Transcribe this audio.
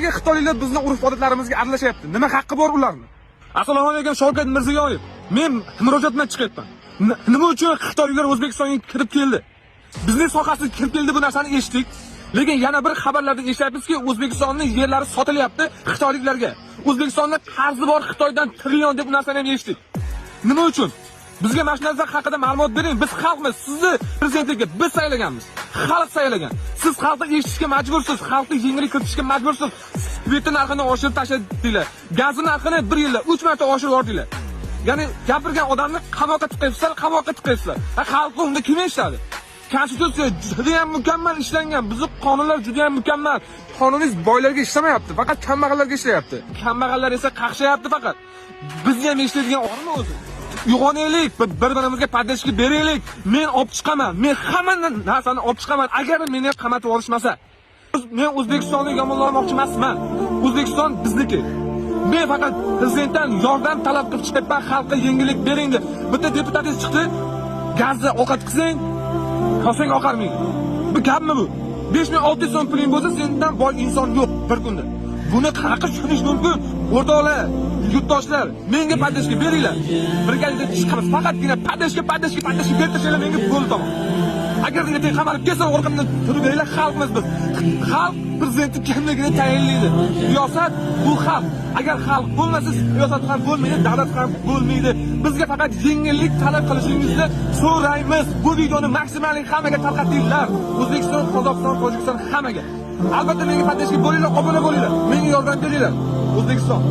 Nimaga Xitoyliklar bizning urf-odatlarimizga aralashyapti? Nima haqqi bor ularning? Assalomu alaykum, Shavkat Mirziyoyev. Men murojaat bilan chiqyapman. Nima uchun Xitoyliklar O'zbekistonga kirib keldi? Bizning sohasiga kirib keldi, bu narsani eshitdik. Lekin yana bir xabarlarda eshityapmizki, O'zbekistonning yerlari sotilyapti xitoyliklarga. O'zbekistonda qarzi bor Xitoydan trillion deb bu narsani ham eshitdik. Nima uchun? Bizga mana shu narsa haqida ma'lumot bering. Biz xalqmiz, sizni prezidentlikka biz saylaganmiz. Xalq saylagan. Siz xalqni eshitishga majbursiz, xalqni yengillik kiritishga majbursiz. Spirtni narxini oshirib tashladinglar. Gazni narxini 1 yilda 3 marta oshirib yordinglar. Ya'ni gapirgan odamni qamoqqa tiqaysizlar. Xalqni unda kim eshitadi? Konstitutsiya juda ham mukammal ishlangan. Bizning qonunlar juda ham mukammal. Qonunimiz boylarga ishlamayapti, faqat kambag'allarga ishlayapti. Kambag'allar esa qaqshayapti faqat. Bizga ham ishlaydigan o'rin o'zi. Uyg'onaylik, bir-birimizga padashki beraylik. Men olib chiqaman. Men hamma narsani olib chiqaman. Agar meni qamatib olishmasa, men O'zbekistonni yomonlamoqchi emasman. O'zbekiston bizniki. Men faqat prezidentdan yordam talab qilib chiqyapman, xalqqa yengillik bering deb. Bitta deputatingiz chiqdi, gazni ovqat qilsang, kosang oqarmaydi. Bu gapmi bu? 5600 so'm puling bo'lsa, sendan boy inson yo'q bir kunda. Buni qanaqa tushunish mumkin? O'rtoqlar, yurtdoshlar, menga padashka beringlar. Birgalikda chiqamiz. Faqatgina padashka bertirishinglar menga bo'ldi tamom. Agar ertaga qamalib kelsa, orqamdan turib beringlar, xalqmiz biz. Xalq prezidentni kimligini tayinlaydi. Siyosat bu xalq. Agar xalq bo'lmasa, siyosat ham bo'lmaydi, davlat ham bo'lmaydi. Bizga faqat yengillik talab qilishingizni so'raymiz. Bu videoni maksimal hammaga tarqatinglar. O'zbekiston, Qozog'iston, Tojikiston hammaga. Albatta menga padashka bo'linglar, obuna bo'linglar. Menga yordam beringlar. O'zbekiston